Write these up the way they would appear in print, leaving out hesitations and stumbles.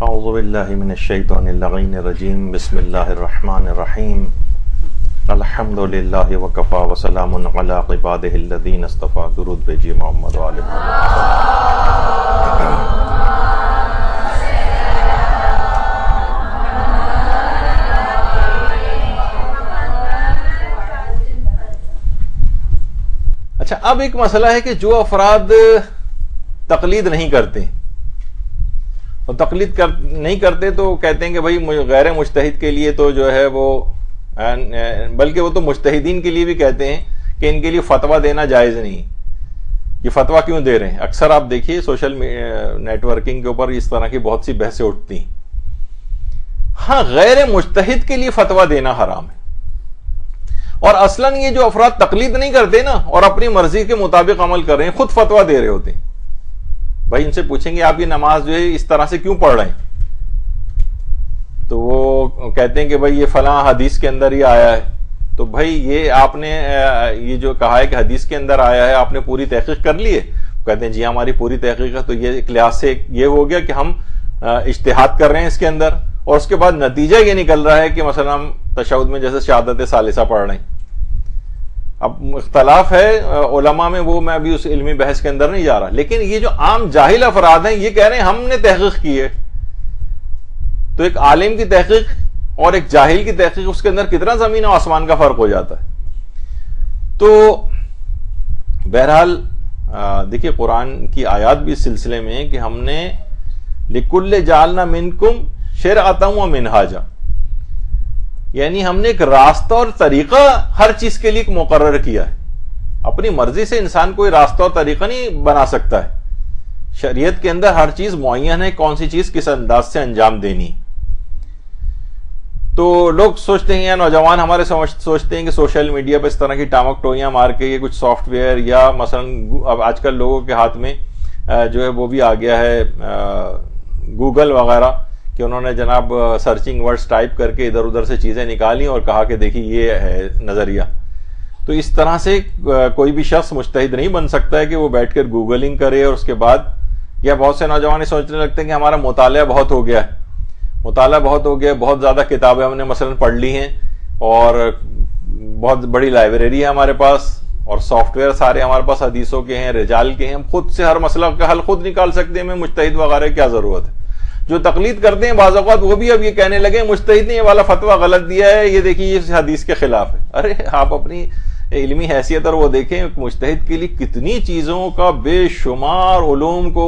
اعوذ باللہ من الشیطان اللعین الرجیم بسم اللہ الرحمن الرحیم الحمد للہ وکفی وسلام علی عبادہ الذین اصطفی. درود بھیجیے محمد و آل محمد. اچھا، اب ایک مسئلہ ہے کہ جو افراد تقلید نہیں کرتے اور تقلید نہیں کرتے تو کہتے ہیں کہ بھائی غیر مجتہد کے لیے تو جو ہے وہ، بلکہ وہ تو مجتہدین کے لیے بھی کہتے ہیں کہ ان کے لیے فتویٰ دینا جائز نہیں. یہ فتویٰ کیوں دے رہے ہیں؟ اکثر آپ دیکھیے سوشل نیٹ ورکنگ کے اوپر اس طرح کی بہت سی بحثیں اٹھتی ہیں. ہاں، غیر مجتہد کے لیے فتویٰ دینا حرام ہے، اور اصلاً یہ جو افراد تقلید نہیں کرتے نا اور اپنی مرضی کے مطابق عمل کر رہے ہیں، خود فتویٰ دے رہے ہوتے ہیں. بھائی ان سے پوچھیں گے آپ یہ نماز جو ہے اس طرح سے کیوں پڑھ رہے ہیں، تو وہ کہتے ہیں کہ بھائی یہ فلاں حدیث کے اندر یہ آیا ہے. تو بھائی یہ آپ نے یہ جو کہا ہے کہ حدیث کے اندر آیا ہے، آپ نے پوری تحقیق کر لی ہے؟ کہتے ہیں جی ہماری پوری تحقیق ہے. تو یہ ایک لحاظ سے یہ ہو گیا کہ ہم اجتہاد کر رہے ہیں اس کے اندر، اور اس کے بعد نتیجہ یہ نکل رہا ہے کہ مثلا ہم تشہد میں جیسے شہادت ثالثہ پڑھ رہے ہیں. اب اختلاف ہے علماء میں، وہ میں ابھی اس علمی بحث کے اندر نہیں جا رہا، لیکن یہ جو عام جاہل افراد ہیں یہ کہہ رہے ہیں ہم نے تحقیق کی ہے. تو ایک عالم کی تحقیق اور ایک جاہل کی تحقیق، اس کے اندر کتنا زمین و آسمان کا فرق ہو جاتا ہے. تو بہرحال دیکھیے قرآن کی آیات بھی اس سلسلے میں ہے کہ ہم نے لِكُلِّ جَعَلْنَا مِنْكُمْ شِرْعَةً وَمِنْهَاجًا، یعنی ہم نے ایک راستہ اور طریقہ ہر چیز کے لیے مقرر کیا ہے. اپنی مرضی سے انسان کوئی راستہ اور طریقہ نہیں بنا سکتا ہے. شریعت کے اندر ہر چیز معین ہے، کون سی چیز کس انداز سے انجام دینی. تو لوگ سوچتے ہیں یا نوجوان ہمارے سوچتے ہیں کہ سوشل میڈیا پہ اس طرح کی ٹامک ٹوئیاں مار کے یہ کچھ سافٹ ویئر، یا مثلا اب آج کل لوگوں کے ہاتھ میں جو ہے وہ بھی آ گیا ہے گوگل وغیرہ، کہ انہوں نے جناب سرچنگ ورڈز ٹائپ کر کے ادھر ادھر سے چیزیں نکالی اور کہا کہ دیکھیے یہ ہے نظریہ. تو اس طرح سے کوئی بھی شخص مجتہد نہیں بن سکتا ہے کہ وہ بیٹھ کر گوگلنگ کرے اور اس کے بعد، یا بہت سے نوجوان سوچنے لگتے ہیں کہ ہمارا مطالعہ بہت ہو گیا ہے، بہت زیادہ کتابیں ہم نے مثلا پڑھ لی ہیں، اور بہت بڑی لائبریری ہے ہمارے پاس، اور سافٹ ویئر سارے ہمارے پاس حدیثوں کے ہیں، رجال کے ہیں، ہم خود سے ہر مسئلہ کا حل خود نکال سکتے ہیں، ہمیں مجتہد وغیرہ کیا ضرورت ہے. جو تقلید کرتے ہیں بعض اوقات وہ بھی اب یہ کہنے لگے مجتہد نے یہ والا فتویٰ غلط دیا ہے، یہ دیکھیے یہ حدیث کے خلاف ہے. ارے آپ اپنی علمی حیثیت اور وہ دیکھیں، مجتہد کے لیے کتنی چیزوں کا بے شمار علوم کو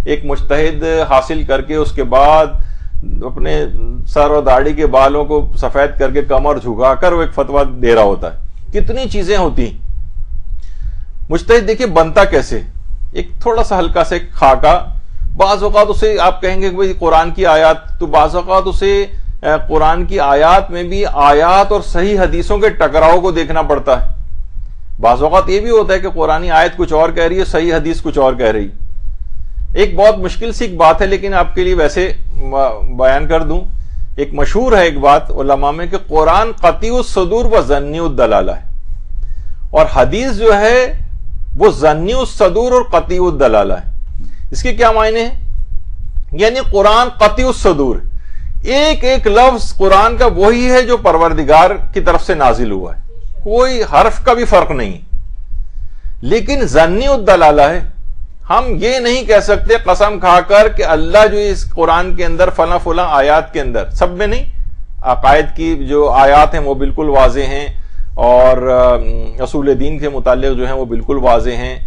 ایک مجتہد حاصل کر کے اس کے بعد اپنے سر اور داڑھی کے بالوں کو سفید کر کے کمر جھکا کر وہ ایک فتویٰ دے رہا ہوتا ہے. کتنی چیزیں ہوتی ہیں. مجتہد دیکھیے بنتا کیسے، ایک تھوڑا سا ہلکا سے خاکہ، بعض اوقات اسے آپ کہیں گے کہ بھئی قرآن کی آیات، تو بعض اوقات اسے قرآن کی آیات میں بھی آیات اور صحیح حدیثوں کے ٹکراؤ کو دیکھنا پڑتا ہے. بعض اوقات یہ بھی ہوتا ہے کہ قرآنی آیت کچھ اور کہہ رہی ہے، صحیح حدیث کچھ اور کہہ رہی. ایک بہت مشکل سی ایک بات ہے لیکن آپ کے لیے ویسے بیان کر دوں. ایک مشہور ہے ایک بات علماء میں کہ قرآن قطعی الصدور و ظنی الدلالہ ہے، اور حدیث جو ہے وہ ظنی الصدور اور قطعی الدلالہ ہے. اس کے کیا معنی ہیں؟ یعنی قرآن قطعی الصدور، ایک ایک لفظ قرآن کا وہی ہے جو پروردگار کی طرف سے نازل ہوا ہے، کوئی حرف کا بھی فرق نہیں. لیکن ظنی الدلالہ ہے، ہم یہ نہیں کہہ سکتے قسم کھا کر کہ اللہ جو اس قرآن کے اندر فلاں فلاں آیات کے اندر، سب میں نہیں، عقائد کی جو آیات ہیں وہ بالکل واضح ہیں، اور اصول دین کے متعلق جو ہیں وہ بالکل واضح ہیں،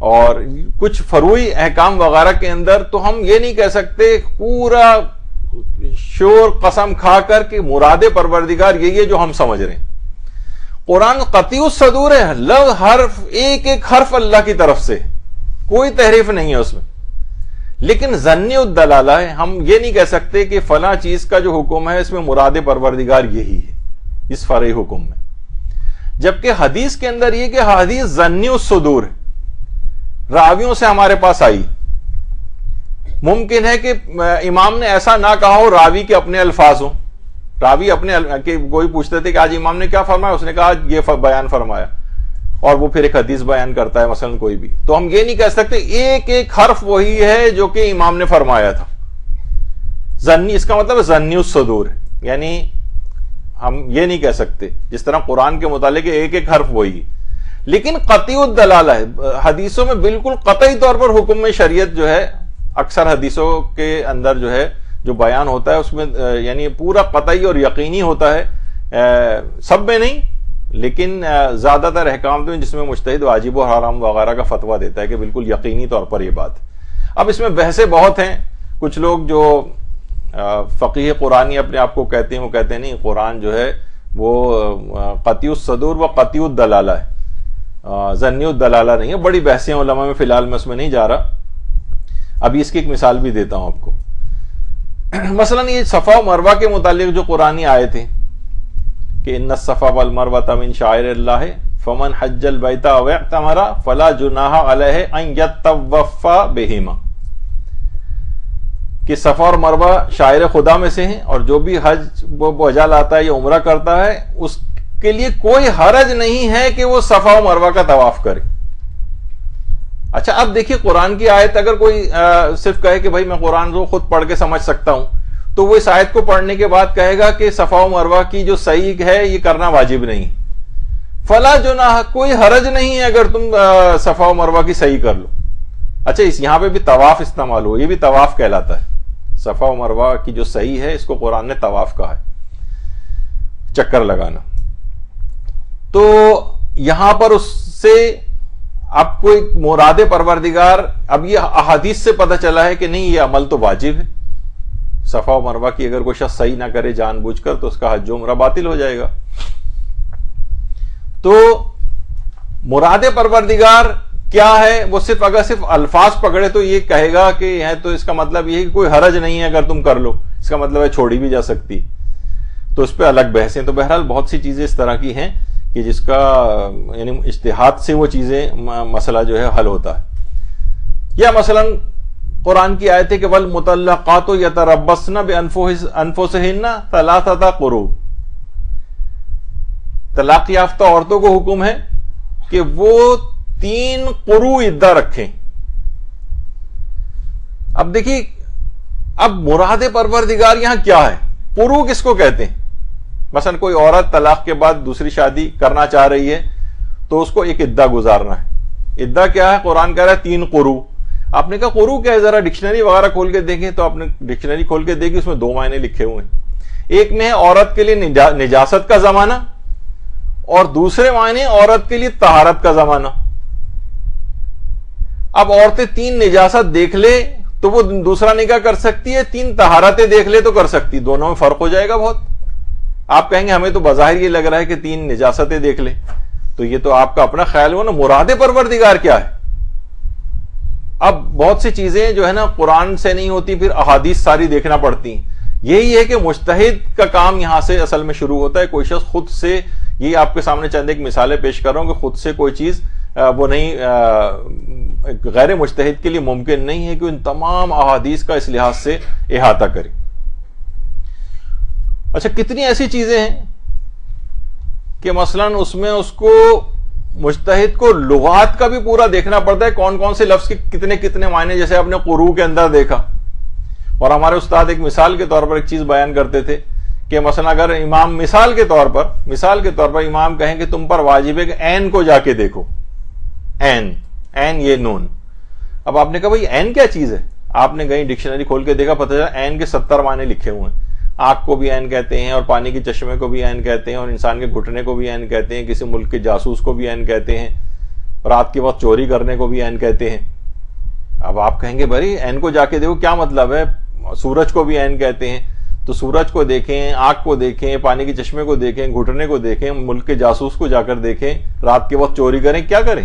اور کچھ فروعی احکام وغیرہ کے اندر تو ہم یہ نہیں کہہ سکتے پورا شور قسم کھا کر کہ مراد پروردگار یہی ہے جو ہم سمجھ رہے ہیں. قرآن قطعی الصدور ہے، لفظ حرف ایک ایک حرف اللہ کی طرف سے، کوئی تحریف نہیں ہے اس میں. لیکن ظنی الدلالہ ہے، ہم یہ نہیں کہہ سکتے کہ فلاں چیز کا جو حکم ہے اس میں مراد پروردگار یہی ہے اس فرعی حکم میں. جبکہ حدیث کے اندر یہ کہ حدیث ظنی الصدور ہے، راویوں سے ہمارے پاس آئی. ممکن ہے کہ امام نے ایسا نہ کہا ہو، راوی کے اپنے الفاظ ہوں، راوی اپنے کوئی پوچھتے تھے کہ آج امام نے کیا فرمایا، اس نے کہا یہ بیان فرمایا، اور وہ پھر ایک حدیث بیان کرتا ہے مثلا کوئی بھی. تو ہم یہ نہیں کہہ سکتے ایک ایک حرف وہی ہے جو کہ امام نے فرمایا تھا. ظنی اس کا مطلب ظنی الصدور، یعنی ہم یہ نہیں کہہ سکتے جس طرح قرآن کے متعلق ایک ایک حرف وہی، لیکن قطعی الدلالہ ہے، حدیثوں میں بالکل قطعی طور پر حکم میں شریعت جو ہے اکثر حدیثوں کے اندر جو ہے جو بیان ہوتا ہے اس میں یعنی پورا قطعی اور یقینی ہوتا ہے، سب میں نہیں لیکن زیادہ تر احکام تو جس میں مجتہد واجب و حرام وغیرہ کا فتویٰ دیتا ہے کہ بالکل یقینی طور پر یہ بات۔ اب اس میں بحثیں بہت ہیں، کچھ لوگ جو فقیہ قرآنی اپنے آپ کو کہتے ہیں وہ کہتے ہیں نہیں قرآن جو ہے وہ قطعی الصدور و قطعی الدلالہ ہے، ظنی الدلالہ نہیں ہے، بڑی بحثیں علماء میں، فی الحال میں اس میں نہیں جا رہا، ابھی اس کی ایک مثال بھی دیتا ہوں آپ کو۔ مثلا یہ صفا و مروہ کے متعلق جو قرآنی آیت ہیں کہ ان الصفا والمروہ من شعائر اللہ فمن حج البیت او اعتمر فلا جناح علیہ ان یطوف بہما، کہ صفا اور مروہ شاعر خدا میں سے ہیں اور جو بھی حج وہ بجا لاتا ہے یا عمرہ کرتا ہے اس کے لیے کوئی حرج نہیں ہے کہ وہ صفا و مروہ کا طواف کرے۔ اچھا اب دیکھیے قرآن کی آیت اگر کوئی صرف کہے کہ بھائی میں قرآن کو خود پڑھ کے سمجھ سکتا ہوں تو وہ اس آیت کو پڑھنے کے بعد کہے گا کہ صفا و مروہ کی جو صحیح ہے یہ کرنا واجب نہیں، فلا جناح کوئی حرج نہیں ہے اگر تم صفا و مروہ کی صحیح کر لو۔ اچھا یہاں پہ بھی طواف استعمال ہو، یہ بھی طواف کہلاتا ہے، صفا و مروہ کی جو صحیح ہے اس کو قرآن نے طواف کہا ہے، چکر لگانا۔ تو یہاں پر اس سے اب کوئی مراد پروردگار، اب یہ احادیث سے پتہ چلا ہے کہ نہیں یہ عمل تو واجب ہے، صفا و مروہ کی اگر کوئی شخص صحیح نہ کرے جان بوجھ کر تو اس کا حج و عمرہ باطل ہو جائے گا۔ تو مراد پروردگار کیا ہے، وہ صرف اگر صرف الفاظ پکڑے تو یہ کہے گا کہ ہے تو اس کا مطلب یہ ہے کہ کوئی حرج نہیں ہے اگر تم کر لو، اس کا مطلب ہے چھوڑی بھی جا سکتی، تو اس پہ الگ بحثیں۔ تو بہرحال بہت سی چیزیں اس طرح کی ہیں کہ جس کا یعنی اجتہاد سے وہ چیزیں مسئلہ جو ہے حل ہوتا ہے۔ یا مثلا قرآن کی آیت ہے کہ والمطلقات یتربصن بانفسہن ثلاثۃ قروء، طلاق یافتہ عورتوں کو حکم ہے کہ وہ 3 قروء عدہ رکھیں۔ اب دیکھیے اب مراد پروردگار یہاں کیا ہے، قروء کس کو کہتے ہیں؟ مثلا کوئی عورت طلاق کے بعد دوسری شادی کرنا چاہ رہی ہے تو اس کو ایک عدہ گزارنا ہے۔ عدہ کیا ہے؟ قرآن کہہ رہا ہے 3 قروء۔ آپ نے کہا قروء کیا ہے، ذرا ڈکشنری وغیرہ کھول کے دیکھیں تو آپ نے ڈکشنری کھول کے دیکھی، اس میں 2 معنی لکھے ہوئے ہیں، ایک میں ہے عورت کے لیے نجاست کا زمانہ اور دوسرے معنی عورت کے لیے طہارت کا زمانہ۔ اب عورتیں 3 نجاست دیکھ لے تو وہ دوسرا نکاح کر سکتی ہے، 3 طہارتیں دیکھ لے تو کر سکتی، دونوں میں فرق ہو جائے گا بہت۔ آپ کہیں گے ہمیں تو بظاہر یہ لگ رہا ہے کہ 3 نجاستیں دیکھ لے، تو یہ تو آپ کا اپنا خیال ہو نا، مراد پروردگار کیا ہے؟ اب بہت سی چیزیں جو ہے نا قرآن سے نہیں ہوتی، پھر احادیث ساری دیکھنا پڑتی ہیں۔ یہی ہے کہ مجتہد کا کام یہاں سے اصل میں شروع ہوتا ہے۔ کوئی شخص خود سے، یہ آپ کے سامنے چند ایک مثالیں پیش کر رہا ہوں کہ خود سے کوئی چیز وہ نہیں، غیر مجتہد کے لیے ممکن نہیں ہے کہ ان تمام احادیث کا اس لحاظ سے احاطہ کرے۔ اچھا کتنی ایسی چیزیں ہیں کہ مثلا اس میں اس کو مجتہد کو لغات کا بھی پورا دیکھنا پڑتا ہے، کون کون سے لفظ کے کتنے کتنے معنی، جیسے آپ نے قروء کے اندر دیکھا۔ اور ہمارے استاد ایک مثال کے طور پر ایک چیز بیان کرتے تھے کہ مثلا اگر امام مثال کے طور پر امام کہیں کہ تم پر واجب ہے کہ عین کو جا کے دیکھو، عین یہ نون۔ اب آپ نے کہا بھائی عین کیا چیز ہے؟ آپ نے کہیں ڈکشنری کھول کے دیکھا، پتہ چلا عین کے 70 معنی لکھے ہوئے ہیں۔ آنکھ کو بھی عین کہتے ہیں اور پانی کے چشمے کو بھی عین کہتے ہیں اور انسان کے گھٹنے کو بھی عین کہتے ہیں، کسی ملک کے جاسوس کو بھی عین کہتے ہیں، رات کے وقت چوری کرنے کو بھی عین کہتے ہیں۔ اب آپ کہیں گے بھائی عین کو جا کے دیکھو کیا مطلب ہے؟ سورج کو بھی عین کہتے ہیں، تو سورج کو دیکھیں، آنکھ کو دیکھیں، پانی کے چشمے کو دیکھیں، گھٹنے کو دیکھیں، ملک کے جاسوس کو جا کر دیکھیں، رات کے وقت چوری کریں، کیا کریں؟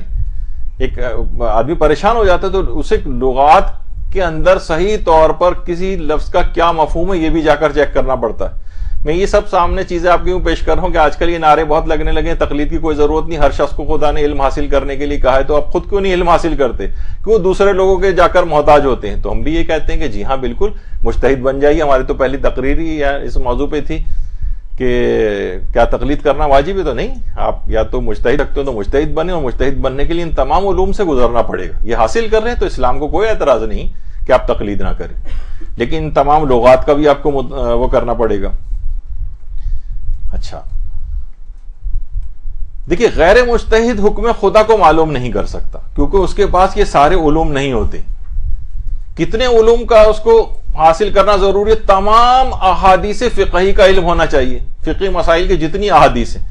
ایک آدمی پریشان ہو جاتا ہے، تو اسے لغات کے اندر صحیح طور پر کسی لفظ کا کیا مفہوم ہے یہ بھی جا کر چیک کرنا پڑتا ہے۔ میں یہ سب سامنے چیزیں آپ کیوں پیش کر رہا ہوں کہ آج کل یہ نعرے بہت لگنے لگے ہیں، تقلید کی کوئی ضرورت نہیں، ہر شخص کو خدا نے علم حاصل کرنے کے لیے کہا ہے، تو آپ خود کیوں نہیں علم حاصل کرتے؟ کیوں دوسرے لوگوں کے جا کر محتاج ہوتے ہیں؟ تو ہم بھی یہ کہتے ہیں کہ جی ہاں بالکل مجتہد بن جائیے۔ ہماری تو پہلی تقریر ہی اس موضوع پہ تھی کہ کیا تقلید کرنا واجب ہے؟ تو نہیں، آپ یا تو مجتہد رکھتے ہو تو مجتہد بنے، اور مجتہد بننے کے لیے ان تمام علوم سے گزرنا پڑے گا۔ یہ حاصل کر رہے ہیں تو اسلام کو کوئی اعتراض نہیں کہ آپ تقلید نہ کریں، لیکن ان تمام لغات کا بھی آپ کو وہ کرنا پڑے گا. اچھا دیکھیے، غیر مجتہد حکم خدا کو معلوم نہیں کر سکتا کیونکہ اس کے پاس یہ سارے علوم نہیں ہوتے. کتنے علوم کا اس کو حاصل کرنا ضروری ہے؟ تمام احادیث فقہی کا علم ہونا چاہیے. فقہی مسائل کی جتنی احادیث ہیں،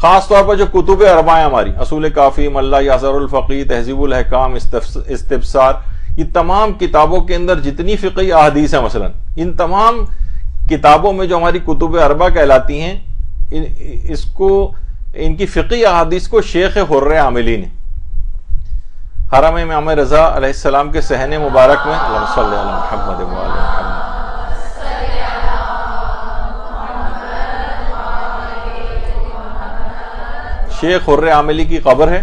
خاص طور پر جو کتب اربع ہیں ہماری، اصول کافی، ملا یاسر الفقی، تہذیب الحکام، استبصار، یہ تمام کتابوں کے اندر جتنی فقہی احادیث ہیں مثلا، ان تمام کتابوں میں جو ہماری کتب اربع کہلاتی ہیں، ان کی فقہی احادیث کو شیخ حر عاملی نے حرم امام رضا علیہ السلام کے صحن مبارک میں، اللہم صلی علی محمد و علی محمد، شیخ حر عاملی کی قبر ہے.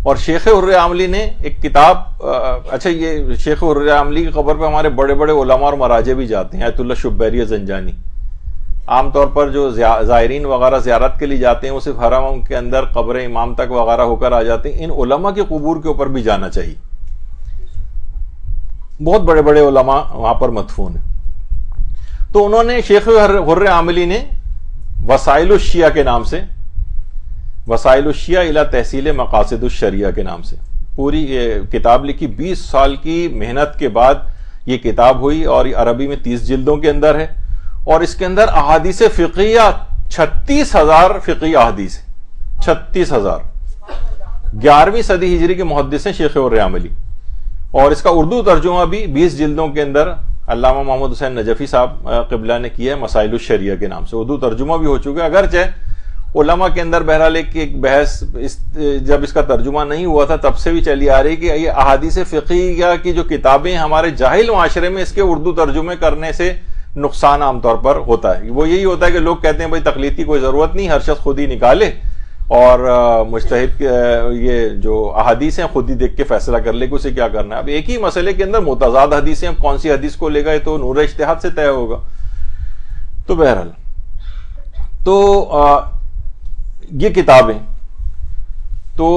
اور شیخ حر عاملی نے ایک کتاب، اچھا یہ شیخ حر عاملی کی قبر پہ ہمارے بڑے بڑے علماء اور مراجع بھی جاتے ہیں. آیت اللہ شبیری زنجانی، عام طور پر جو زائرین وغیرہ زیارت کے لیے جاتے ہیں وہ صرف حرم کے اندر قبر امام تک وغیرہ ہو کر آ جاتے ہیں. ان علماء کے قبور کے اوپر بھی جانا چاہیے. بہت بڑے بڑے علماء وہاں پر مدفون ہیں. تو انہوں نے شیخ حر عاملی نے وسائل الشیعہ کے نام سے، وسائل الشیعہ الی تحصیل مقاصد الشریعہ کے نام سے پوری کتاب لکھی. 20 سال کی محنت کے بعد یہ کتاب ہوئی اور یہ عربی میں 30 جلدوں کے اندر ہے. اور اس کے اندر احادیث فقہیہ 36,000 فقہی احادیث ہیں. 36,000. 11ویں صدی ہجری کے محدث ہیں شیخ حر عاملی. اور اس کا اردو ترجمہ بھی 20 جلدوں کے اندر علامہ محمد حسین نجفی صاحب قبلہ نے کیا ہے، مسائل الشریعہ کے نام سے. اردو ترجمہ بھی ہو چکا ہے، اگرچہ علماء کے اندر بہرحال ایک بحث جب اس کا ترجمہ نہیں ہوا تھا تب سے بھی چلی آ رہی کہ یہ احادیث فقہیہ کی جو کتابیں ہمارے جاہل معاشرے میں اس کے اردو ترجمے کرنے سے نقصان عام طور پر ہوتا ہے. وہ یہی ہوتا ہے کہ لوگ کہتے ہیں بھائی تقلید کی کوئی ضرورت نہیں، ہر شخص خود ہی نکالے اور مجتہد یہ جو احادیث ہیں خود ہی دیکھ کے فیصلہ کر لے کہ اسے کیا کرنا ہے. اب ایک ہی مسئلے کے اندر متضاد حدیثیں، اب کون سی حدیث کو لے گا یہ تو نور اجتہاد سے طے ہوگا. تو بہرحال تو یہ کتابیں تو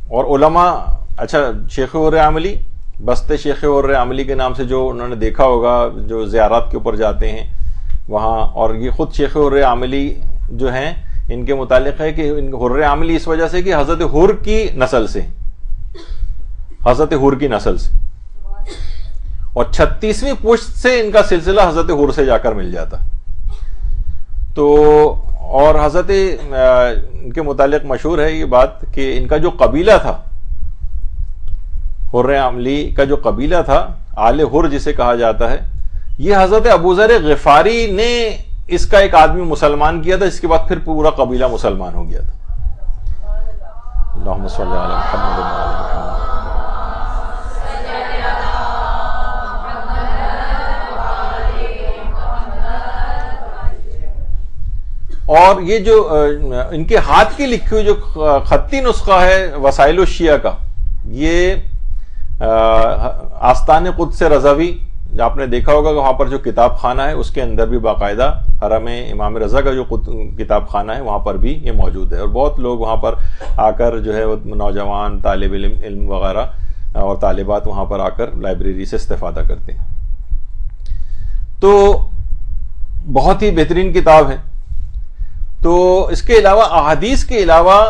اور علماء، اچھا شیخ حر عاملی، بستے شیخ حر عاملی کے نام سے جو انہوں نے دیکھا ہوگا جو زیارات کے اوپر جاتے ہیں وہاں، اور یہ خود شیخ حر عاملی جو ہیں ان کے متعلق ہے کہ حر عاملی اس وجہ سے کہ حضرت حر کی نسل سے، حضرت حر کی نسل سے، اور 36ویں پشت سے ان کا سلسلہ حضرت حر سے جا کر مل جاتا. تو اور حضرت ان کے متعلق مشہور ہے یہ بات کہ ان کا جو قبیلہ تھا، حر عاملی کا جو قبیلہ تھا، آل حر جسے کہا جاتا ہے، یہ حضرت ابو ذر غفاری نے اس کا ایک آدمی مسلمان کیا تھا، اس کے بعد پھر پورا قبیلہ مسلمان ہو گیا تھا. اللہم صلی علی محمد و علی محمد. اور یہ جو ان کے ہاتھ کی لکھی ہوئی جو خطی نسخہ ہے وسائل الشیعہ کا، یہ آستان قدس رضوی آپ نے دیکھا ہوگا کہ وہاں پر جو کتاب خانہ ہے اس کے اندر بھی باقاعدہ حرم امام رضا کا جو کتاب خانہ ہے وہاں پر بھی یہ موجود ہے. اور بہت لوگ وہاں پر آ کر جو ہے نوجوان طالب علم وغیرہ اور طالبات وہاں پر آ کر لائبریری سے استفادہ کرتے ہیں. تو بہت ہی بہترین کتاب ہے. تو اس کے علاوہ احادیث کے علاوہ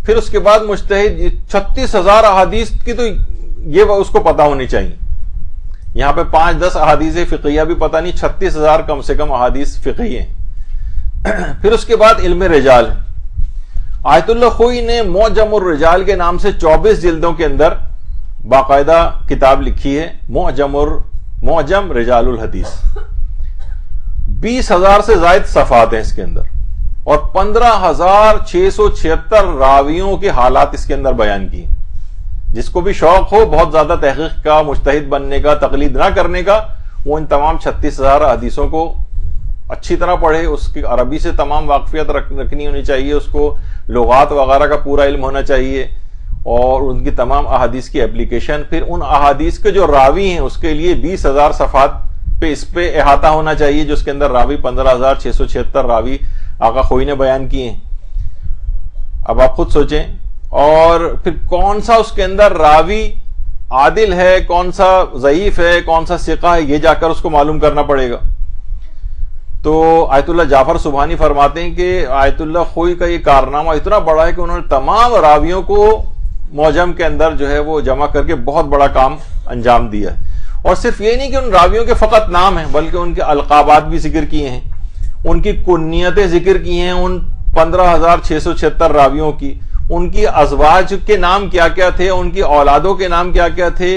پھر اس کے بعد مجتہد 36,000 احادیث کی تو یہ اس کو پتہ ہونی چاہیے. یہاں پہ 5-10 احادیث فقہیہ بھی پتہ نہیں، 36,000 کم سے کم احادیث فقہی ہیں. پھر اس کے بعد علم رجال. آیت اللہ خوئی نے معجم الرجال کے نام سے 24 جلدوں کے اندر باقاعدہ کتاب لکھی ہے، معجم رجال الحدیث. 20,000 سے زائد صفحات ہیں اس کے اندر، اور 15,676 راویوں کے حالات اس کے اندر بیان کیے. جس کو بھی شوق ہو بہت زیادہ تحقیق کا، مجتہد بننے کا، تقلید نہ کرنے کا، وہ ان تمام 36,000 حدیثوں کو اچھی طرح پڑھے. اس کی عربی سے تمام واقفیت رکھنی ہونی چاہیے، اس کو لغات وغیرہ کا پورا علم ہونا چاہیے، اور ان کی تمام احادیث کی اپلیکیشن. پھر ان احادیث کے جو راوی ہیں اس کے لیے 20,000 صفحات پہ اس پہ احاطہ ہونا چاہیے، جو اس کے اندر راوی 15,676 راوی آقا خوئی نے بیان کیے ہیں. اب آپ خود سوچیں. اور پھر کون سا اس کے اندر راوی عادل ہے, کون سا ضعیف ہے, کون سا ثقہ ہے, یہ جا کر اس کو معلوم کرنا پڑے گا. تو آیت اللہ جعفر سبحانی فرماتے ہیں کہ آیت اللہ خوئی کا یہ کارنامہ اتنا بڑا ہے کہ انہوں نے تمام راویوں کو معجم کے اندر جو ہے وہ جمع کر کے بہت بڑا کام انجام دیا ہے. اور صرف یہ نہیں کہ ان راویوں کے فقط نام ہیں, بلکہ ان کے القابات بھی ذکر کیے ہیں, ان کی کنیتیں ذکر کی ہیں, ان 15,676 راویوں کی, ان کی ازواج کے نام کیا کیا تھے, ان کی اولادوں کے نام کیا کیا تھے,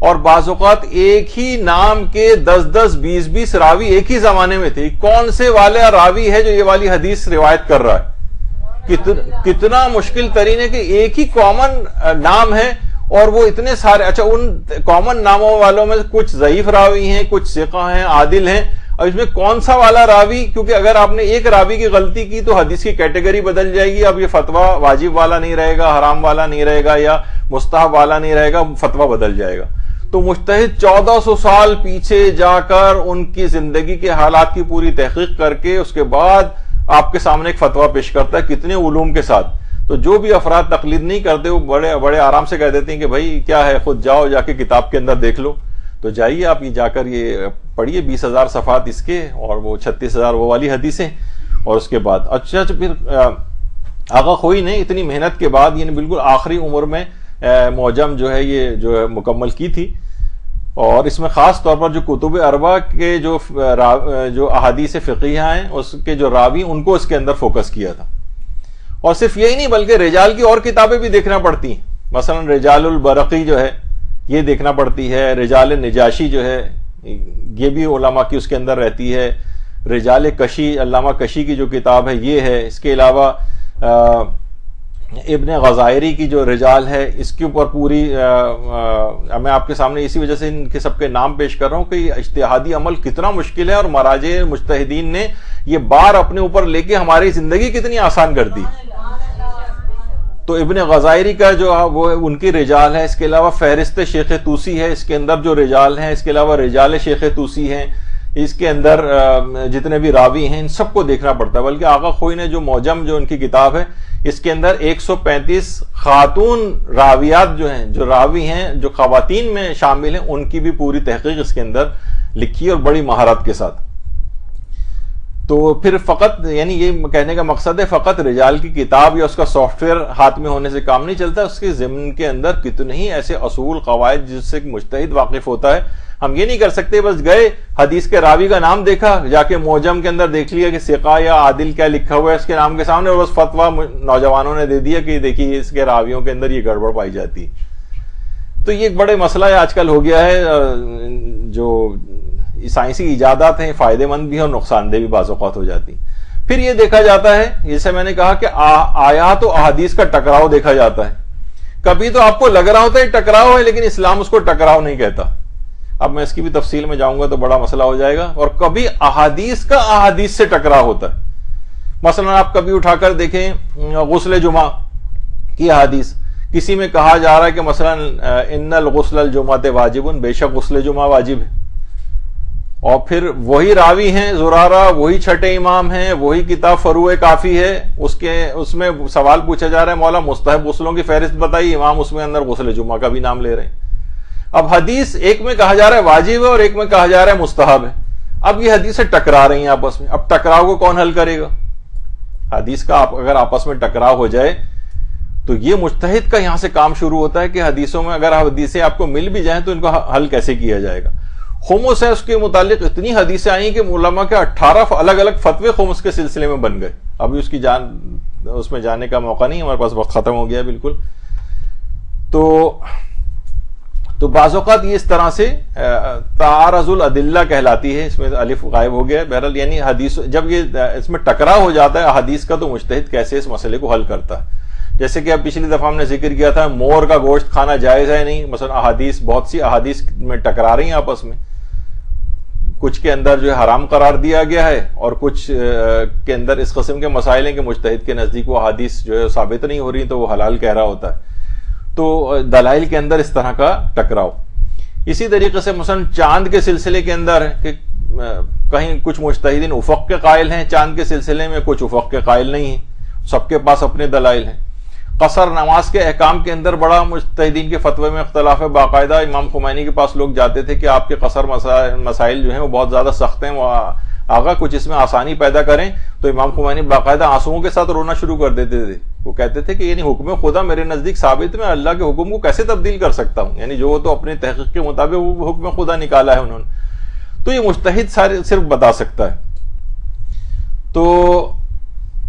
اور بعض اوقات ایک ہی نام کے 10-10 20-20 راوی ایک ہی زمانے میں تھے. کون سے والا راوی ہے جو یہ والی حدیث روایت کر رہا ہے؟ کتنا مشکل ترین ہے کہ ایک ہی کامن نام ہے اور وہ اتنے سارے. اچھا, ان کامن ناموں والوں میں کچھ ضعیف راوی ہیں, کچھ ثقہ ہیں, عادل ہیں, اور اس میں کون سا والا راوی, کیونکہ اگر آپ نے ایک راوی کی غلطی کی تو حدیث کی کیٹیگری بدل جائے گی. اب یہ فتویٰ واجب والا نہیں رہے گا, حرام والا نہیں رہے گا, یا مستحب والا نہیں رہے گا, فتویٰ بدل جائے گا. تو مجتہد 1400 سال پیچھے جا کر ان کی زندگی کے حالات کی پوری تحقیق کر کے اس کے بعد آپ کے سامنے ایک فتویٰ پیش کرتا ہے, کتنے علوم کے ساتھ. تو جو بھی افراد تقلید نہیں کرتے وہ بڑے آرام سے کہہ دیتے ہیں کہ بھائی کیا ہے, خود جاؤ جا کے کتاب کے اندر دیکھ لو. تو جائیے آپ یہ جا کر یہ پڑھیے 20,000 صفحات اس کے, اور وہ 36,000 وہ والی حدیثیں, اور اس کے بعد اچھا پھر آقا خوئی نے اتنی محنت کے بعد یعنی بالکل آخری عمر میں معجم جو ہے یہ جو ہے مکمل کی تھی. اور اس میں خاص طور پر جو کتب اربع کے جو احادیث فقیہ ہیں اس کے جو راوی, ان کو اس کے اندر فوکس کیا تھا. اور صرف یہی نہیں بلکہ رجال کی اور کتابیں بھی دیکھنا پڑتی ہیں. مثلا رجال البرقی جو ہے یہ دیکھنا پڑتی ہے, رجال نجاشی جو ہے یہ بھی علماء کی اس کے اندر رہتی ہے, رجال کشی علامہ کشی کی جو کتاب ہے یہ ہے. اس کے علاوہ ابن غزائری کی جو رجال ہے اس کے اوپر پوری میں آپ کے سامنے اسی وجہ سے ان کے سب کے نام پیش کر رہا ہوں کہ اجتہادی عمل کتنا مشکل ہے, اور مراجع مجتہدین نے یہ بار اپنے اوپر لے کے ہماری زندگی کتنی آسان کر دی. تو ابن غزائری کا جو وہ ان کی رجال ہے. اس کے علاوہ فہرست شیخ طوسی ہے, اس کے اندر جو رجال ہیں, اس کے علاوہ رجال شیخ طوسی ہیں, اس کے اندر جتنے بھی راوی ہیں ان سب کو دیکھنا پڑتا ہے. بلکہ آقا خوئی نے جو معجم جو ان کی کتاب ہے اس کے اندر 135 خاتون راویات جو ہیں, جو راوی ہیں, جو خواتین میں شامل ہیں, ان کی بھی پوری تحقیق اس کے اندر لکھی اور بڑی مہارت کے ساتھ. تو پھر فقط یعنی یہ کہنے کا مقصد ہے فقط رجال کی کتاب یا اس کا سافٹ ویئر ہاتھ میں ہونے سے کام نہیں چلتا, اس کے ضمن کے اندر کتنے ہی ایسے اصول قواعد جس سے مجتہد واقف ہوتا ہے. ہم یہ نہیں کر سکتے بس گئے حدیث کے راوی کا نام دیکھا, جا کے معجم کے اندر دیکھ لیا کہ ثقہ یا عادل کیا لکھا ہوا ہے اس کے نام کے سامنے, اور بس فتویٰ نوجوانوں نے دے دیا کہ دیکھیے اس کے راویوں کے اندر یہ گڑبڑ پائی جاتی ہے. تو یہ ایک بڑے مسئلہ ہے آج کل ہو گیا ہے. جو سائنسی ایجادات ہیں فائدے مند بھی ہیں اور نقصان دہ بھی بعض اوقات ہو جاتی. پھر یہ دیکھا جاتا ہے جیسے میں نے کہا کہ آیات و احادیث کا ٹکراؤ دیکھا جاتا ہے. کبھی تو آپ کو لگ رہا ہوتا ہے ٹکراؤ ہے, لیکن اسلام اس کو ٹکراؤ نہیں کہتا. اب میں اس کی بھی تفصیل میں جاؤں گا تو بڑا مسئلہ ہو جائے گا. اور کبھی احادیث کا احادیث سے ٹکراؤ ہوتا ہے. مثلا آپ کبھی اٹھا کر دیکھیں غسل جمعہ کی احادیث, کسی میں کہا جا رہا ہے کہ مثلا ان الغسل الجمعۃ واجب, بے شک غسل جمعہ واجب ہے, اور پھر وہی راوی ہیں زرارہ, وہی چھٹے امام ہیں, وہی کتاب فروع کافی ہے, اس میں سوال پوچھا جا رہا ہے مولا مستحب غسلوں کی فہرست بتائی, امام اس میں اندر غسل جمعہ کا بھی نام لے رہے ہیں. اب حدیث ایک میں کہا جا رہا ہے واجب ہے اور ایک میں کہا جا رہا ہے مستحب ہے. اب یہ حدیثیں ٹکرا رہی ہیں آپس میں. اب ٹکراؤ کو کون حل کرے گا؟ حدیث کا اگر آپس میں ٹکراؤ ہو جائے تو یہ مجتہد کا یہاں سے کام شروع ہوتا ہے کہ حدیثوں میں اگر حدیثیں آپ کو مل بھی جائیں تو ان کو حل کیسے کیا جائے گا. خمس ہے, اس کے متعلق اتنی حدیثیں آئیں کہ علماء کے 18 الگ الگ فتوے خمس کے سلسلے میں بن گئے. ابھی اس میں جانے کا موقع نہیں, ہمارے پاس وقت ختم ہو گیا بالکل. تو بعض اوقات یہ اس طرح سے تعارض الادلہ کہلاتی ہے, اس میں الف غائب ہو گیا ہے. بہرحال یعنی حدیث جب یہ اس میں ٹکراؤ ہو جاتا ہے حدیث کا, تو مجتہد کیسے اس مسئلے کو حل کرتا ہے. جیسے کہ اب پچھلی دفعہ ہم نے ذکر کیا تھا مور کا گوشت کھانا جائز ہے نہیں. مثلا احادیث بہت سی احادیث میں ٹکرا رہی ہیں آپس میں, کچھ کے اندر جو ہے حرام قرار دیا گیا ہے اور کچھ کے اندر اس قسم کے مسائل ہیں کہ مجتہد کے نزدیک وہ احادیث جو ہے ثابت نہیں ہو رہی تو وہ حلال کہہ رہا ہوتا ہے. تو دلائل کے اندر اس طرح کا ٹکراؤ. اسی طریقے سے مثلا چاند کے سلسلے کے اندر ہے کہ کہیں کچھ مجتہدین افق کے قائل ہیں چاند کے سلسلے میں, کچھ افق کے قائل نہیں ہیں, سب کے پاس اپنے دلائل ہیں. قصر نماز کے احکام کے اندر بڑا مجتہدین کے فتوے میں اختلاف ہے. باقاعدہ امام خمینی کے پاس لوگ جاتے تھے کہ آپ کے قصر مسائل جو ہیں وہ بہت زیادہ سخت ہیں, وہ آقا کچھ اس میں آسانی پیدا کریں. تو امام خمینی باقاعدہ آنسوؤں کے ساتھ رونا شروع کر دیتے تھے. وہ کہتے تھے کہ یعنی حکم خدا میرے نزدیک ثابت, میں اللہ کے حکم کو کیسے تبدیل کر سکتا ہوں, یعنی جو تو اپنے تحقیق کے مطابق وہ حکم خدا نکالا ہے انہوں نے, تو یہ مجتہد صرف بتا سکتا ہے. تو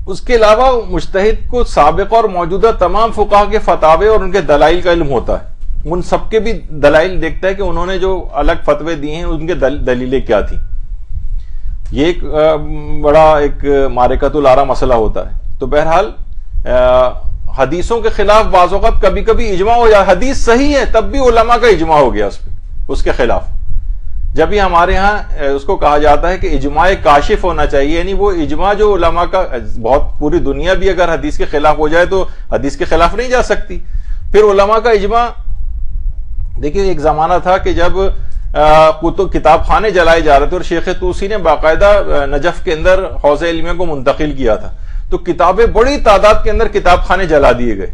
اس کے علاوہ مجتہد کو سابقہ اور موجودہ تمام فقہا کے فتاوے اور ان کے دلائل کا علم ہوتا ہے. ان سب کے بھی دلائل دیکھتا ہے کہ انہوں نے جو الگ فتوے دیے ہیں ان کے دلیلیں کیا تھیں. یہ ایک بڑا ایک معرکۃ الآراء مسئلہ ہوتا ہے. تو بہرحال حدیثوں کے خلاف بعض اوقات کبھی کبھی اجماع ہو جائے, حدیث صحیح ہے تب بھی علماء کا اجماع ہو گیا اس کے خلاف. جب بھی ہمارے ہاں اس کو کہا جاتا ہے کہ اجماع کاشف ہونا چاہیے, یعنی وہ اجماع جو علماء کا, بہت پوری دنیا بھی اگر حدیث کے خلاف ہو جائے تو حدیث کے خلاف نہیں جا سکتی. پھر علماء کا اجماع, دیکھیے ایک زمانہ تھا کہ جب کتاب خانے جلائے جا رہے تھے اور شیخ طوسی نے باقاعدہ نجف کے اندر حوض علمیہ کو منتقل کیا تھا, تو کتابیں بڑی تعداد کے اندر کتاب خانے جلا دیے گئے.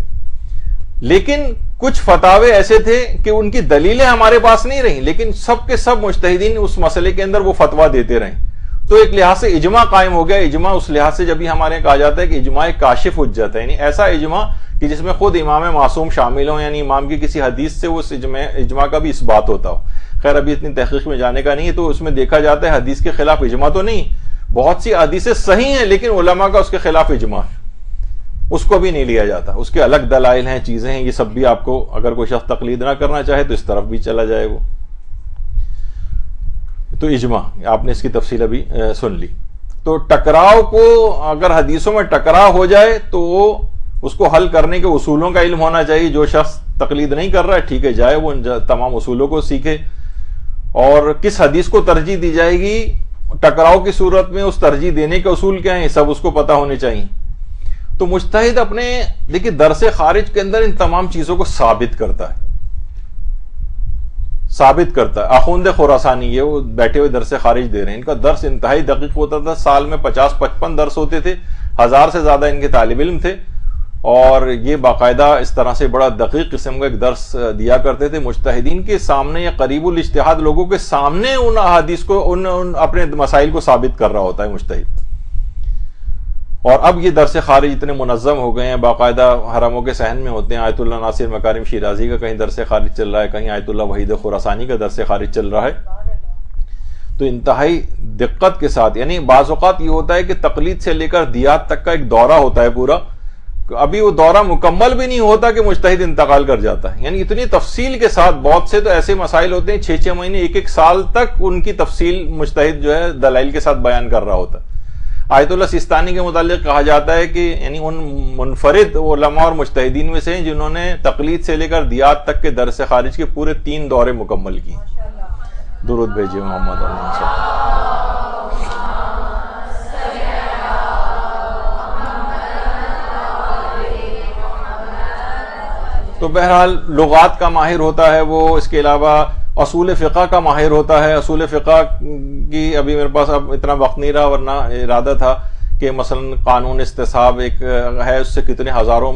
لیکن کچھ فتاوے ایسے تھے کہ ان کی دلیلیں ہمارے پاس نہیں رہیں, لیکن سب کے سب مجتہدین اس مسئلے کے اندر وہ فتویٰ دیتے رہیں. تو ایک لحاظ سے اجماع قائم ہو گیا. اجماع اس لحاظ سے جب بھی ہمارے کہا جاتا ہے کہ اجماع کاشف حجت ہے, یعنی ایسا اجماع کہ جس میں خود امام معصوم شامل ہوں, یعنی امام کی کسی حدیث سے اس اجماع کا بھی اثبات ہوتا ہو. خیر ابھی اتنی تحقیق میں جانے کا نہیں ہے, تو اس میں دیکھا جاتا ہے حدیث کے خلاف اجماع تو نہیں, بہت سی حدیثیں صحیح ہیں لیکن علماء کا اس کے خلاف اجماع ہے, اس کو بھی نہیں لیا جاتا. اس کے الگ دلائل ہیں, چیزیں ہیں, یہ سب بھی آپ کو اگر کوئی شخص تقلید نہ کرنا چاہے تو اس طرف بھی چلا جائے وہ. تو اجماع آپ نے اس کی تفصیل ابھی سن لی. تو ٹکراؤ کو, اگر حدیثوں میں ٹکراؤ ہو جائے تو اس کو حل کرنے کے اصولوں کا علم ہونا چاہیے. جو شخص تقلید نہیں کر رہا ہے ٹھیک ہے, جائے وہ ان تمام اصولوں کو سیکھے, اور کس حدیث کو ترجیح دی جائے گی ٹکراؤ کی صورت میں, اس ترجیح دینے کے اصول کیا ہیں, سب اس کو پتا ہونے چاہیے. تو مجتہد اپنے دیکھیے درس خارج کے اندر ان تمام چیزوں کو ثابت کرتا ہے. آخوند خراسانی, یہ وہ بیٹھے ہوئے درس خارج دے رہے ہیں, ان کا درس انتہائی دقیق ہوتا تھا. سال میں 50-55 درس ہوتے تھے, 1000 سے زیادہ ان کے طالب علم تھے, اور یہ باقاعدہ اس طرح سے بڑا دقیق قسم کا ایک درس دیا کرتے تھے. مجتہدین کے سامنے یا قریب الاجتہاد لوگوں کے سامنے ان احادیث کو, ان اپنے مسائل کو ثابت کر رہا ہوتا ہے مجتہد. اور اب یہ درس خارج اتنے منظم ہو گئے ہیں, باقاعدہ حرموں کے صحن میں ہوتے ہیں. آیت اللہ ناصر مکارم شیرازی کا کہیں درس خارج چل رہا ہے, کہیں آیت اللہ وحید خراسانی کا درس خارج چل رہا ہے. تو انتہائی دقت کے ساتھ, یعنی بعض اوقات یہ ہوتا ہے کہ تقلید سے لے کر دیات تک کا ایک دورہ ہوتا ہے پورا, ابھی وہ دورہ مکمل بھی نہیں ہوتا کہ مجتہد انتقال کر جاتا ہے. یعنی اتنی تفصیل کے ساتھ, بہت سے تو ایسے مسائل ہوتے ہیں 6-6 مہینے 1-1 سال تک ان کی تفصیل مجتہد جو ہے دلائل کے ساتھ بیان کر رہا ہوتا ہے. آیت اللہ سیستانی کے متعلق کہا جاتا ہے کہ یعنی ان منفرد علماء اور مجتہدین میں سے ہیں جنہوں نے تقلید سے لے کر دیات تک کے درس خارج کے پورے 3 دورے مکمل کیے. درود بھیجیے محمد علیہ السلام. تو بہرحال لغات کا ماہر ہوتا ہے وہ, اس کے علاوہ اصول فقہ کا ماہر ہوتا ہے. اصول فقہ کی ابھی میرے پاس اب اتنا وقت نہیں رہا, ورنہ ارادہ تھا کہ مثلا قانون استصحاب ایک ہے, اس سے کتنے ہزاروں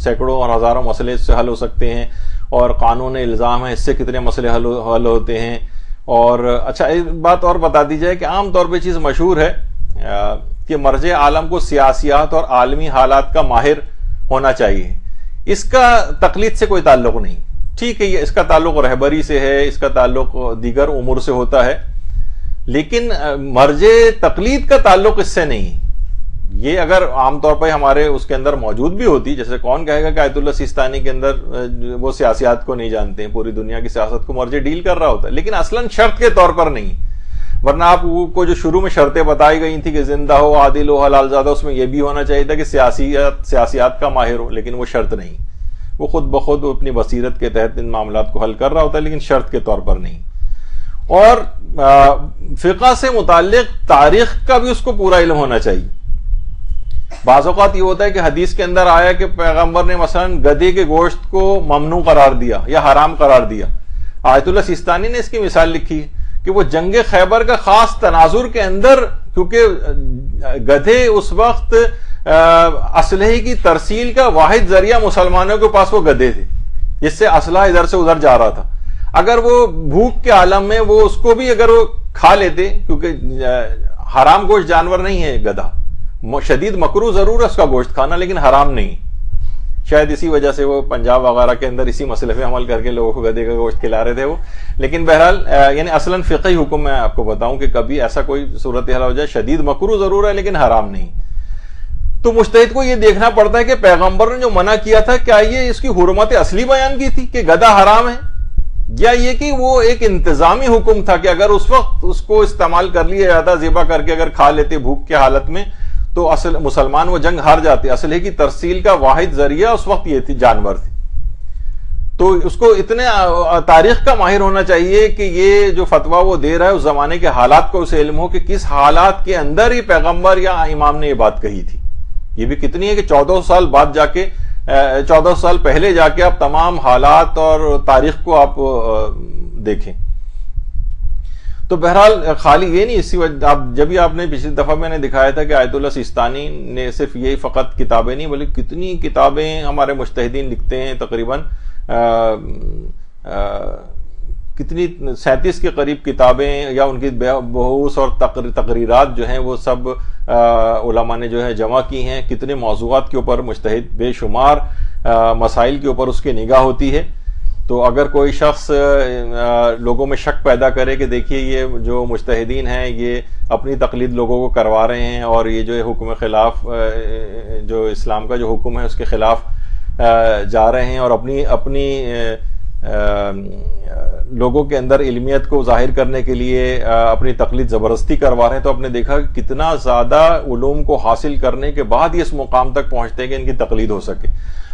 سینکڑوں اور ہزاروں مسئلے اس سے حل ہو سکتے ہیں, اور قانون الزام ہے اس سے کتنے مسئلے حل ہوتے ہیں. اور اچھا ایک بات اور بتا دی جائے کہ عام طور پہ چیز مشہور ہے کہ مرجع عالم کو سیاسیات اور عالمی حالات کا ماہر ہونا چاہیے. اس کا تقلید سے کوئی تعلق نہیں, ٹھیک ہے, یہ اس کا تعلق رہبری سے ہے, اس کا تعلق دیگر امور سے ہوتا ہے, لیکن مرجع تقلید کا تعلق اس سے نہیں. یہ اگر عام طور پر ہمارے اس کے اندر موجود بھی ہوتی, جیسے کون کہے گا کہ آیت اللہ سیستانی کے اندر وہ سیاسیات کو نہیں جانتے ہیں, پوری دنیا کی سیاست کو مرجع ڈیل کر رہا ہوتا ہے, لیکن اصلاً شرط کے طور پر نہیں. ورنہ آپ کو جو شروع میں شرطیں بتائی گئی تھی کہ زندہ ہو, عادل ہو, حلال زادہ, اس میں یہ بھی ہونا چاہیے تھا کہ سیاسیات کا ماہر ہو, لیکن وہ شرط نہیں. وہ خود بخود اپنی بصیرت کے تحت ان معاملات کو حل کر رہا ہوتا ہے, لیکن شرط کے طور پر نہیں. اور فقہ سے متعلق تاریخ کا بھی اس کو پورا علم ہونا چاہیے. بعض اوقات یہ ہوتا ہے کہ حدیث کے اندر آیا کہ پیغمبر نے مثلا گدھے کے گوشت کو ممنوع قرار دیا یا حرام قرار دیا. آیت اللہ سیستانی نے اس کی مثال لکھی کہ وہ جنگ خیبر کا خاص تناظر کے اندر, کیونکہ گدھے اس وقت اسلحے کی ترسیل کا واحد ذریعہ مسلمانوں کے پاس وہ گدے تھے جس سے اسلحہ ادھر سے ادھر جا رہا تھا. اگر وہ بھوک کے عالم میں وہ اس کو بھی اگر وہ کھا لیتے, کیونکہ حرام گوشت جانور نہیں ہے گدھا, شدید مکروہ ضرور ہے اس کا گوشت کھانا لیکن حرام نہیں, شاید اسی وجہ سے وہ پنجاب وغیرہ کے اندر اسی مسئلے پہ عمل کر کے لوگوں کو گدھے کا گوشت کھلا رہے تھے وہ. لیکن بہرحال یعنی اصلاً فقہی حکم میں آپ کو بتاؤں کہ کبھی ایسا کوئی صورتحال ہو جائے شدید مکروہ ضرور ہے لیکن حرام نہیں, تو مجتہد کو یہ دیکھنا پڑتا ہے کہ پیغمبر نے جو منع کیا تھا کیا یہ اس کی حرمت اصلی بیان کی تھی کہ گدھا حرام ہے, یا یہ کہ وہ ایک انتظامی حکم تھا کہ اگر اس وقت اس کو استعمال کر لیا جاتا ذبح کر کے اگر کھا لیتے بھوک کے حالت میں تو اصل مسلمان وہ جنگ ہار جاتے. اسلحے کی ترسیل کا واحد ذریعہ اس وقت یہ تھی جانور تھی. تو اس کو اتنے تاریخ کا ماہر ہونا چاہیے کہ یہ جو فتویٰ وہ دے رہا ہے اس زمانے کے حالات کو اسے علم ہو کہ کس حالات کے اندر یہ پیغمبر یا امام نے یہ بات کہی تھی. یہ بھی کتنی ہے کہ 1400 سال بعد جا کے 1400 سال پہلے جا کے آپ تمام حالات اور تاریخ کو آپ دیکھیں. تو بہرحال خالی یہ نہیں, اسی وجہ آپ نے پچھلی دفعہ میں نے دکھایا تھا کہ آیت اللہ سیستانی نے صرف یہی فقط کتابیں نہیں بلکہ کتنی کتابیں ہمارے مجتہدین لکھتے ہیں, تقریباً کتنی 37 کے قریب کتابیں یا ان کی بحوث اور تقریرات جو ہیں وہ سب علماء نے جو ہے جمع کی ہیں. کتنے موضوعات کے اوپر مجتہد بے شمار مسائل کے اوپر اس کی نگاہ ہوتی ہے. تو اگر کوئی شخص لوگوں میں شک پیدا کرے کہ دیکھیے یہ جو مجتہدین ہیں یہ اپنی تقلید لوگوں کو کروا رہے ہیں اور یہ جو حکم خلاف جو اسلام کا جو حکم ہے اس کے خلاف جا رہے ہیں اور اپنی لوگوں کے اندر علمیت کو ظاہر کرنے کے لیے اپنی تقلید زبردستی کروا رہے ہیں, تو آپ نے دیکھا کہ کتنا زیادہ علوم کو حاصل کرنے کے بعد یہ اس مقام تک پہنچتے ہیں کہ ان کی تقلید ہو سکے.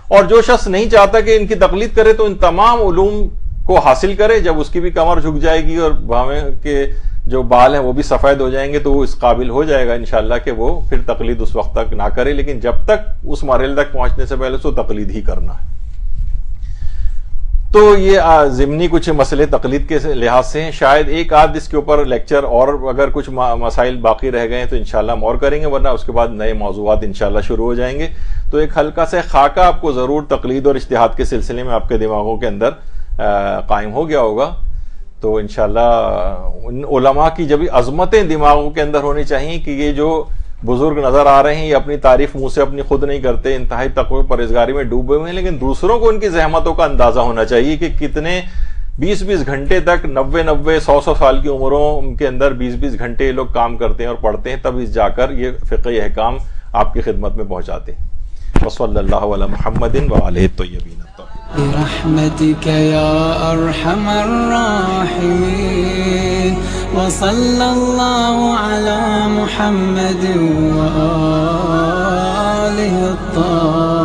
اور جو شخص نہیں چاہتا کہ ان کی تقلید کرے تو ان تمام علوم کو حاصل کرے, جب اس کی بھی کمر جھک جائے گی اور بھاویں کے جو بال ہیں وہ بھی سفید ہو جائیں گے تو وہ اس قابل ہو جائے گا انشاءاللہ کہ وہ پھر تقلید اس وقت تک نہ کرے, لیکن جب تک اس مرحلے تک پہنچنے سے پہلے تو تقلید ہی کرنا ہے. تو یہ ضمنی کچھ مسئلے تقلید کے لحاظ سے ہیں. شاید ایک آدھ اس کے اوپر لیکچر اور اگر کچھ مسائل باقی رہ گئے ہیں تو انشاءاللہ ہم اور کریں گے, ورنہ اس کے بعد نئے موضوعات انشاءاللہ شروع ہو جائیں گے. تو ایک ہلکا سے خاکہ آپ کو ضرور تقلید اور اجتہاد کے سلسلے میں آپ کے دماغوں کے اندر قائم ہو گیا ہوگا. تو انشاءاللہ ان علماء کی جب عظمتیں دماغوں کے اندر ہونی چاہیے کہ یہ جو بزرگ نظر آ رہے ہیں یہ اپنی تعریف منہ سے اپنی خود نہیں کرتے, انتہائی تقوی پرہیزگاری میں ڈوبے ہوئے ہیں, لیکن دوسروں کو ان کی زحمتوں کا اندازہ ہونا چاہیے کہ کتنے 20-20 گھنٹے تک 90-90 100-100 سال کی عمروں کے اندر 20-20 گھنٹے یہ لوگ کام کرتے ہیں اور پڑھتے ہیں, تب جا کر یہ فقہی احکام آپ کی خدمت میں پہنچاتے ہیں. وصلی اللہ علی محمد وآلہ الطیبین برحمتك يا أرحم الراحمين وصلى الله على محمد وآله الطاهرين.